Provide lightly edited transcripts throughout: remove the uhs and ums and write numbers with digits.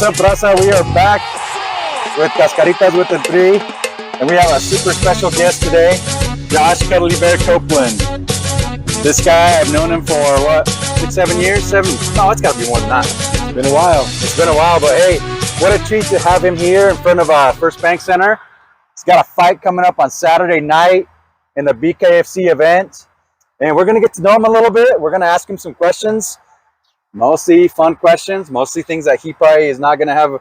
up, Raza? We are back with Cascaritas with the 3, and we have a super special guest today, Josh Cuddly Bear Copeland. This guy, I've known him for what, 6-7 years? 7? No, it's got to be more than that. It's been a while. It's been a while, but hey, what a treat to have him here in front of First Bank Center. He's got a fight coming up on Saturday night in the BKFC event, and we're going to get to know him a little bit. We're going to ask him some questions. Mostly fun questions, mostly things that he probably is not going to have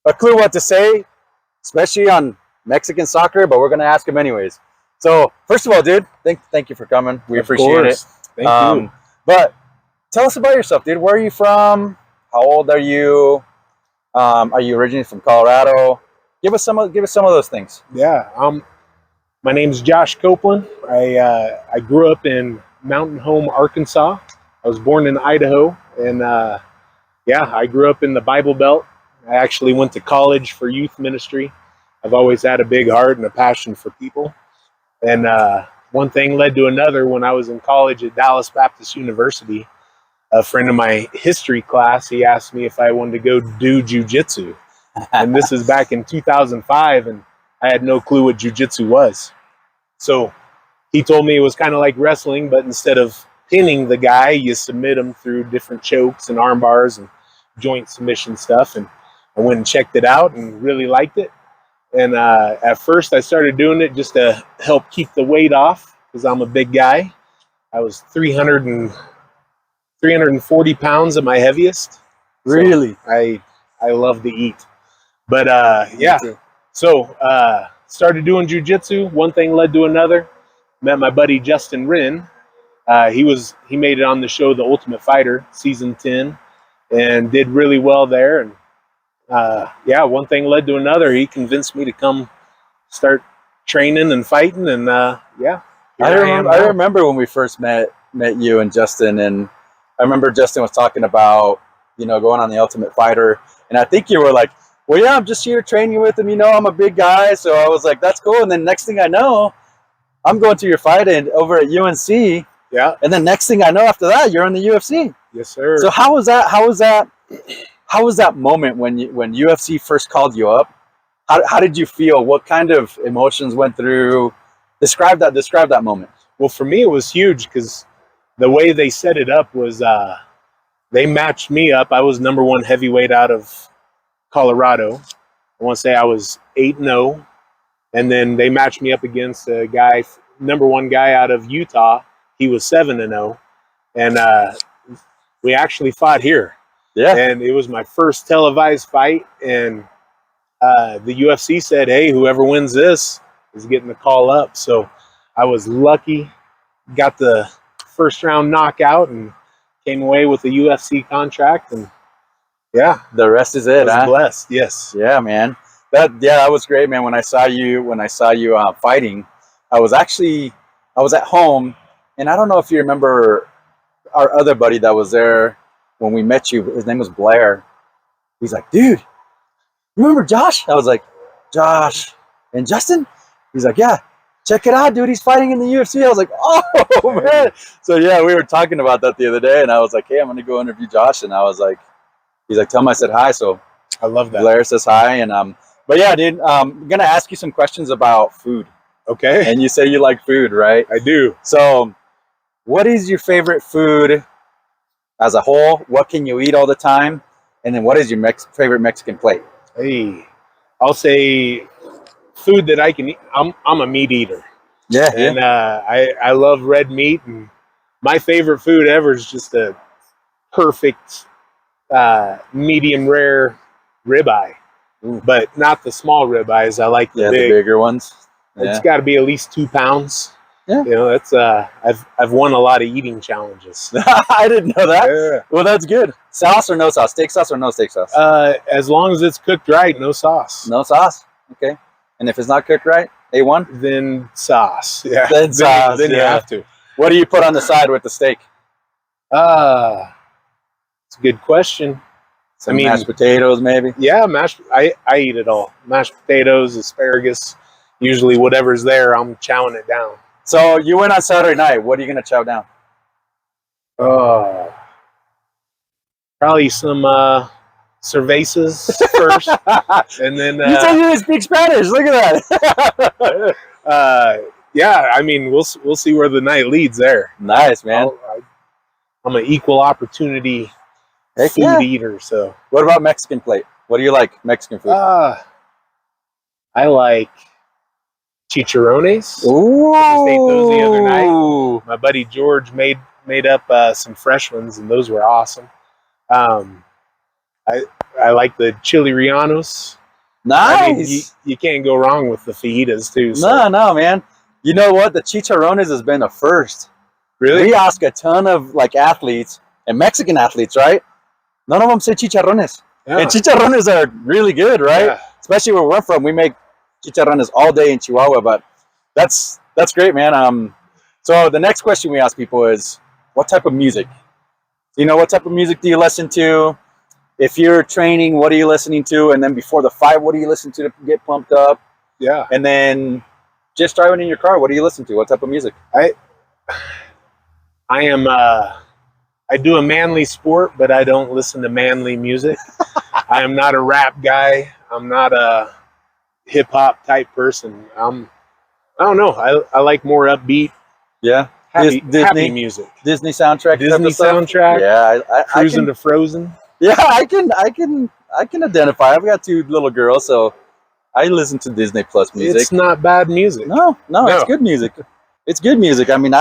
a clue what to say, especially on Mexican soccer, but we're going to ask him anyways. So, first of all, dude, thank you for coming. We appreciate it. Thank you. But tell us about yourself, dude. Where are you from? How old are you? Are you originally from Colorado? Give us some of those things. Yeah. My name's Josh Copeland. I grew up in Mountain Home, Arkansas. I was born in Idaho, and I grew up in the Bible Belt. I actually went to college for youth ministry. I've always had a big heart and a passion for people. And one thing led to another. When I was in college at Dallas Baptist University, a friend of my history class, he asked me if I wanted to go do jiu-jitsu. And this is back in 2005, and I had no clue what jiu-jitsu was. So he told me it was kind of like wrestling, but instead of pinning the guy, you submit him through different chokes and arm bars and joint submission stuff. And I went and checked it out and really liked it. And at first I started doing it just to help keep the weight off, because I'm a big guy. I was 340 pounds at my heaviest. Really? So I love to eat. But so started doing jiu-jitsu. One thing led to another. Met my buddy Justin Wren. He made it on the show The Ultimate Fighter, season 10, and did really well there. And one thing led to another. He convinced me to come start training and fighting, and I remember when we first met you and Justin, and I remember Justin was talking about, going on The Ultimate Fighter, and I think you were like, well, yeah, I'm just here training with him, I'm a big guy, so I was like, that's cool. And then next thing I know, I'm going to your fight over at UNC. Yeah. And then next thing I know, after that, you're in the UFC. Yes, sir. So how was that moment when UFC first called you up? How did you feel? What kind of emotions went through? Describe that moment. Well, for me, it was huge, because the way they set it up was they matched me up. I was number 1 heavyweight out of Colorado. I want to say I was 8-0. And then they matched me up against a guy, number 1 guy out of Utah. He was 7-0, and we actually fought here. Yeah, and it was my first televised fight. And the UFC said, "Hey, whoever wins this is getting the call up." So I was lucky, got the first round knockout, and came away with a UFC contract. And yeah, the rest is it. I was blessed. Yes. Yeah, man. That was great, man. When I saw you fighting, I was at home. And I don't know if you remember our other buddy that was there when we met you. His name was Blair. He's like, dude, you remember Josh? I was like, Josh and Justin? He's like, yeah, check it out, dude. He's fighting in the UFC. I was like, oh, man. So, yeah, we were talking about that the other day. And I was like, hey, I'm going to go interview Josh. And I was like, he's like, tell him I said hi. So I love that. Blair says hi. And but, yeah, dude, I'm going to ask you some questions about food. Okay. And you say you like food, right? I do. So what is your favorite food as a whole? What can you eat all the time? And then what is your favorite Mexican plate? Hey, I'll say food that I can eat. I'm a meat eater. Yeah. And I love red meat. And my favorite food ever is just a perfect medium rare ribeye. Ooh. But not the small ribeyes. I like the bigger ones. It's got to be at least 2 pounds. Yeah. That's I've won a lot of eating challenges. I didn't know that. Yeah. Well, that's good. Sauce or no sauce? Steak sauce or no steak sauce? As long as it's cooked right, no sauce. No sauce. Okay. And if it's not cooked right, A1? Then sauce. Yeah. Then sauce. Then you have to. What do you put on the side with the steak? It's a good question. Mashed potatoes, maybe? Yeah, I eat it all. Mashed potatoes, asparagus, usually whatever's there, I'm chowing it down. So you went on Saturday night. What are you going to chow down? Probably some cervezas first, and then you said you didn't speak Spanish. Look at that. yeah, I mean, we'll see where the night leads there. Nice, man. I'm an equal opportunity Heck food yeah. eater. So, What about Mexican plate? What do you like Mexican food? I like chicharrones. Ooh. I just ate those the other night. My buddy George made up some fresh ones, and those were awesome. I like the chili rellenos. Nice. I mean, you can't go wrong with the fajitas too. So. No, man. You know what? The chicharrones has been a first. Really? We ask a ton of like athletes and Mexican athletes, right? None of them say chicharrones. Yeah. And chicharrones are really good, right? Yeah. Especially where we're from. We make chicharrones all day in Chihuahua, but that's great, man. So the next question we ask people is, what type of music? You know, what type of music do you listen to? If you're training, what are you listening to? And then before the fight, what do you listen to get pumped up? Yeah. And then just driving in your car, what do you listen to? What type of music? I do a manly sport, but I don't listen to manly music. I am not a rap guy. I'm not a hip hop type person. I don't know. I like more upbeat. Yeah. Happy Disney music. Disney soundtrack. Disney soundtrack. Yeah. I Cruising can, to Frozen. yeah, I can identify. I've got 2 little girls, so I listen to Disney Plus music. It's not bad music. No, it's good music. It's good music. I mean,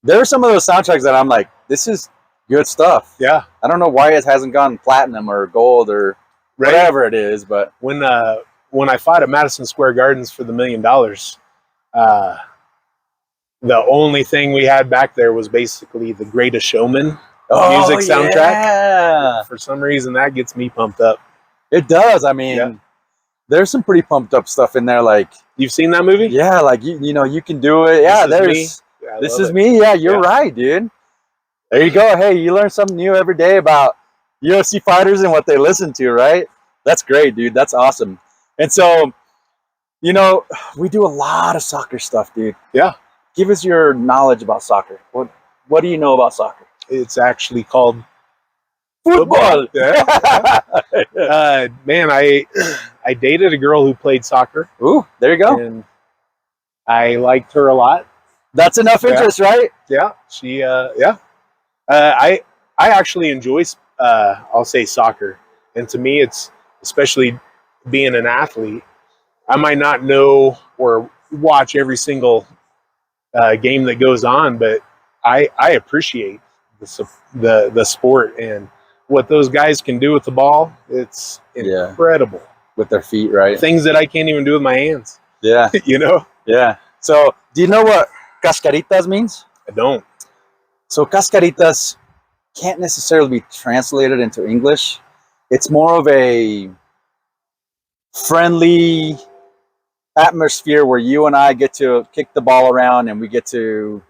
there are some of those soundtracks that I'm like, this is good stuff. Yeah. I don't know why it hasn't gone platinum or gold or whatever it is, but when I fought at Madison Square Gardens for the $1 million, the only thing we had back there was basically the Greatest Showman music soundtrack. Yeah. For some reason, that gets me pumped up. It does. I mean, there's some pretty pumped up stuff in there. Like, you've seen that movie? Yeah, like you know, you can do it. Yeah, This is me. Yeah, you're right, dude. There you go. Hey, you learn something new every day about UFC fighters and what they listen to, right? That's great, dude. That's awesome. And so, you know, we do a lot of soccer stuff, dude. Yeah. Give us your knowledge about soccer. What do you know about soccer? It's actually called football. Yeah. Man, I dated a girl who played soccer. Ooh, there you go. And I liked her a lot. That's enough interest, right? Yeah. She I actually enjoy I'll say soccer. And to me, it's, especially being an athlete, I might not know or watch every single game that goes on, but I appreciate the sport and what those guys can do with the ball. It's incredible. With their feet, right? Things that I can't even do with my hands. Yeah. You know? Yeah. So do you know what Cascaritas means? I don't. So Cascaritas can't necessarily be translated into English. It's more of a friendly atmosphere where you and I get to kick the ball around and we get to,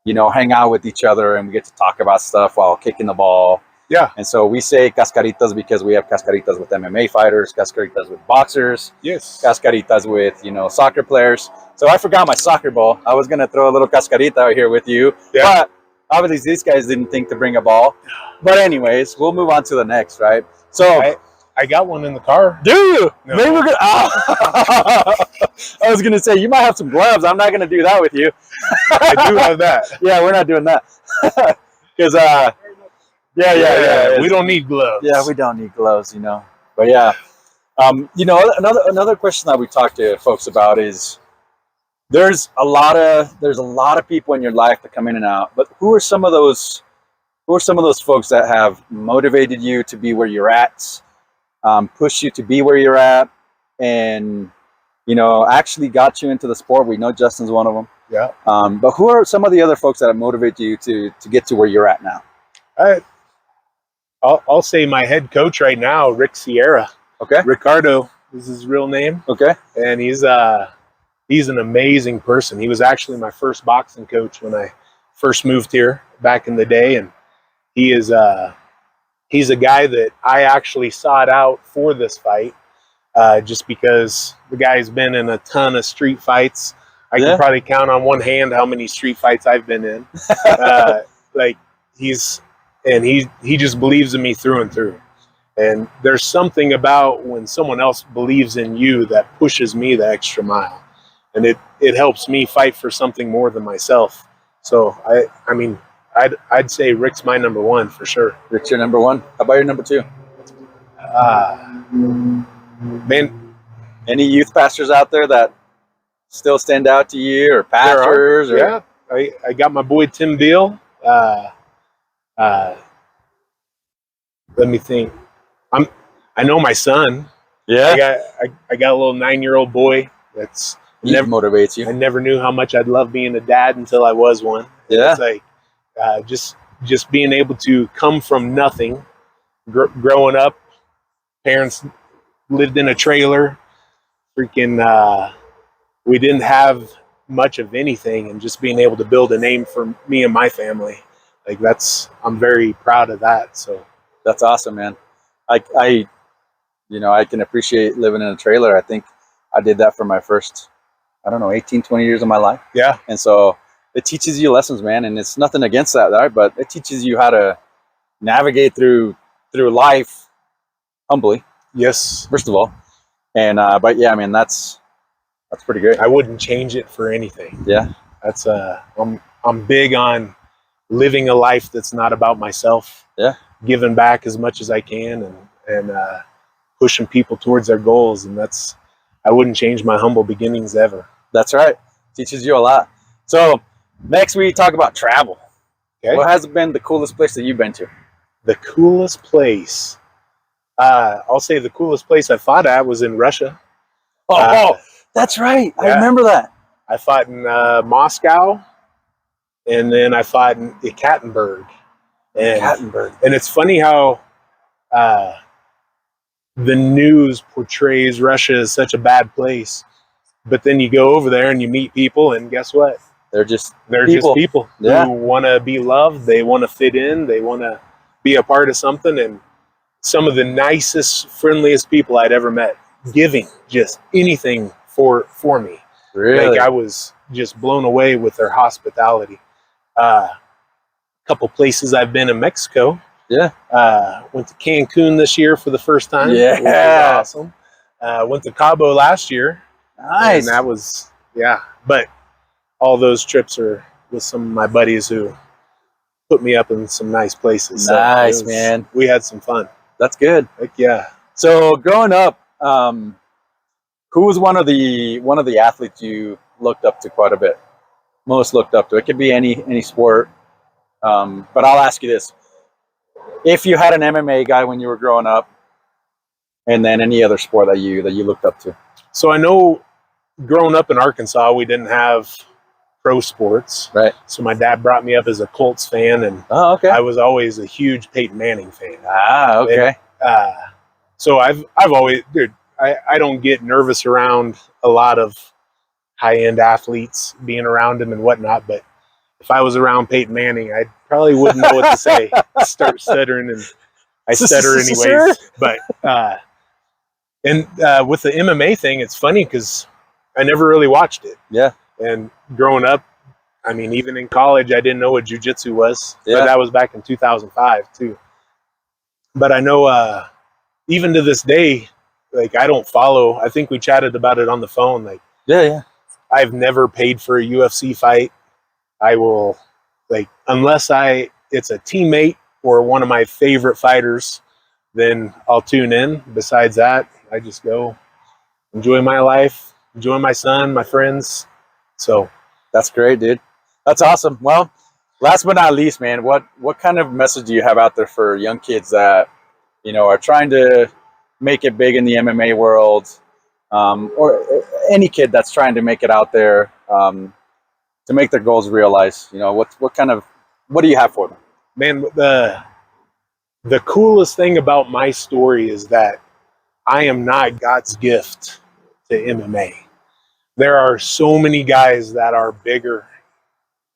you know, hang out with each other and we get to talk about stuff while kicking the ball. Yeah. And so we say Cascaritas because we have Cascaritas with MMA fighters, Cascaritas with boxers, yes, Cascaritas with, you know, soccer players. So I forgot my soccer ball. I was going to throw a little Cascarita out here with you. Yeah. But obviously these guys didn't think to bring a ball. But anyways, we'll move on to the next, right? So I got one in the car. Do you? No. Maybe we're gonna. I was gonna say you might have some gloves. I'm not gonna do that with you. I do have that. Yeah, we're not doing that because we don't need gloves. Yeah, we don't need gloves, you know. But yeah, you know, another question that we talked to folks about is there's a lot of people in your life that come in and out. But who are some of those folks that have motivated you to be where you're at? Push you to be where you're at, and you know, actually got you into the sport. We know Justin's one of them. Yeah. But who are some of the other folks that have motivated you to get to where you're at now? I'll say my head coach right now, Rick Sierra. Okay. Ricardo is his real name. Okay. And he's an amazing person. He was actually my first boxing coach when I first moved here back in the day, and he's a guy that I actually sought out for this fight, just because the guy's been in a ton of street fights. I can probably count on one hand how many street fights I've been in. Like he just believes in me through and through. And there's something about when someone else believes in you that pushes me the extra mile. And it helps me fight for something more than myself. So, I mean, I'd say Rick's my number one for sure. Rick's your number one. How about your number two? Man, any youth pastors out there that still stand out to you, or pastors? Yeah, I got my boy Tim Beal. Let me think. I know my son. Yeah, I got a little 9-year-old boy that's he motivates you. I never knew how much I'd love being a dad until I was one. Yeah, it's like just being able to come from nothing, growing up. Parents lived in a trailer. Freaking, we didn't have much of anything, and just being able to build a name for me and my family, like I'm very proud of that. So that's awesome, man. I can appreciate living in a trailer. I think I did that for my first, 18, 20 years of my life. Yeah. And so it teaches you lessons, man. And it's nothing against that, right? But it teaches you how to navigate through life humbly. Yes. First of all. And, but yeah, man, that's pretty great. I wouldn't change it for anything. Yeah. That's, I'm big on living a life that's not about myself. Yeah. Giving back as much as I can and pushing people towards their goals. And I wouldn't change my humble beginnings ever. That's right. Teaches you a lot. So next we talk about travel. Okay. What has been the coolest place that you've been to? The coolest place. I'll say the coolest place I fought at was in Russia. Oh, that's right. Yeah. I remember that. I fought in Moscow, and then I fought in Ekaterinburg. And it's funny how the news portrays Russia as such a bad place, but then you go over there and you meet people, and guess what? They're just people yeah. who want to be loved. They want to fit in. They want to be a part of something. And some of the nicest, friendliest people I'd ever met, giving just anything for me. Really? Like I was just blown away with their hospitality. A couple places I've been in Mexico. Yeah. Went to Cancun this year for the first time. Yeah. Which was awesome. Went to Cabo last year. Nice. And that was, yeah. But all those trips are with some of my buddies who put me up in some nice places. Nice, so man. We had some fun. That's good. Heck yeah. So growing up, who was one of the athletes you looked up to quite a bit? Most looked up to? It could be any sport. But I'll ask you this. If you had an MMA guy when you were growing up, and then any other sport that you looked up to. So I know growing up in Arkansas, we didn't have pro sports. Right. So my dad brought me up as a Colts fan, and okay. I was always a huge Peyton Manning fan. Okay. And, so I've always, dude, I don't get nervous around a lot of high-end athletes, being around them and whatnot, but if I was around Peyton Manning, I probably wouldn't know what to say. Start stuttering, and I stutter anyways. But with the MMA thing, it's funny because I never really watched it. Yeah. And growing up, I mean, even in college, I didn't know what jiu-jitsu was. Yeah. But that was back in 2005 too. But I know, even to this day, like I don't follow. I think we chatted about it on the phone. Like, yeah. I've never paid for a UFC fight. I will, like, unless it's a teammate or one of my favorite fighters, then I'll tune in. Besides that, I just go enjoy my life, enjoy my son, my friends. So that's great, dude. That's awesome. Well, last but not least, man, what kind of message do you have out there for young kids that, are trying to make it big in the MMA world, or any kid that's trying to make it out there, to make their goals realized? What do you have for them? Man, the coolest thing about my story is that I am not God's gift to MMA. There are so many guys that are bigger,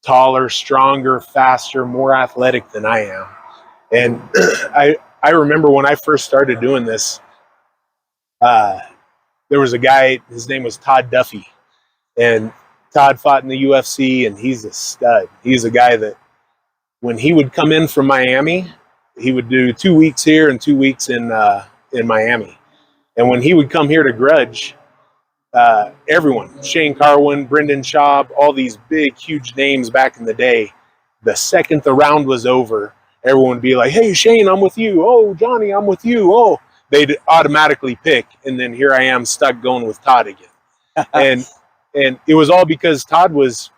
taller, stronger, faster, more athletic than I am. And I remember when I first started doing this, there was a guy, his name was Todd Duffy. And Todd fought in the UFC, and he's a stud. He's a guy that when he would come in from Miami, he would do 2 weeks here and 2 weeks in Miami. And when he would come here to Grudge, everyone, Shane Carwin, Brendan Schaub, all these big, huge names back in the day, the second the round was over, everyone would be like, hey, Shane, I'm with you. Oh, Johnny, I'm with you. Oh, they'd automatically pick. And then here I am stuck going with Todd again. and it was all because Todd was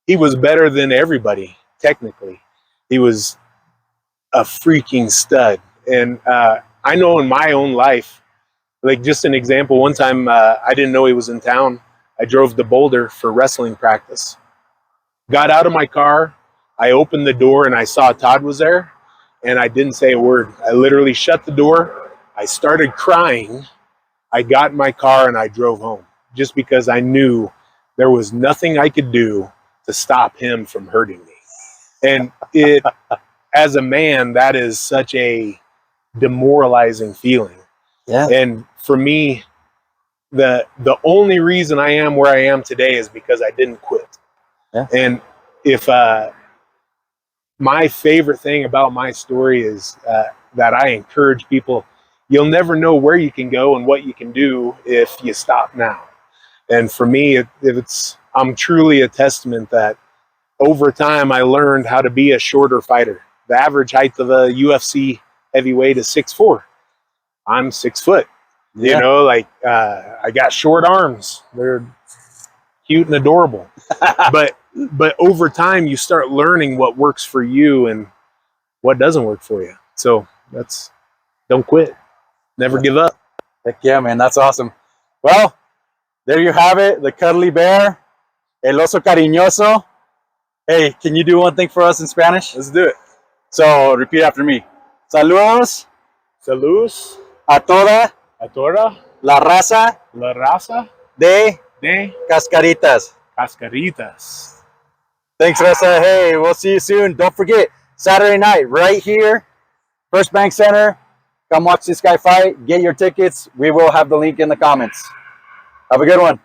better than everybody, technically. He was a freaking stud. And I know in my own life, like just an example, one time I didn't know he was in town. I drove to Boulder for wrestling practice. Got out of my car. I opened the door and I saw Todd was there, and I didn't say a word. I literally shut the door. I started crying. I got in my car and I drove home just because I knew there was nothing I could do to stop him from hurting me. And it, as a man, that is such a demoralizing feeling. Yeah. And for me, the only reason I am where I am today is because I didn't quit. Yeah. And if my favorite thing about my story is that I encourage people, you'll never know where you can go and what you can do if you stop now. And for me, I'm truly a testament that over time I learned how to be a shorter fighter. The average height of a UFC heavyweight is 6'4". I'm 6 foot. Yeah. You know, like I got short arms. They're cute and adorable. But over time you start learning what works for you and what doesn't work for you. So don't quit. Never give up. Heck yeah, man. That's awesome. Well, there you have it. The Cuddly Bear. El oso cariñoso. Hey, can you do one thing for us in Spanish? Let's do it. So repeat after me. Saludos Saludos a toda a toda la raza la raza de de Cascaritas. Cascaritas. Thanks, Ressa. Hey, we'll see you soon. Don't forget, Saturday night, right here, First Bank Center. Come watch this guy fight. Get your tickets. We will have the link in the comments. Have a good one.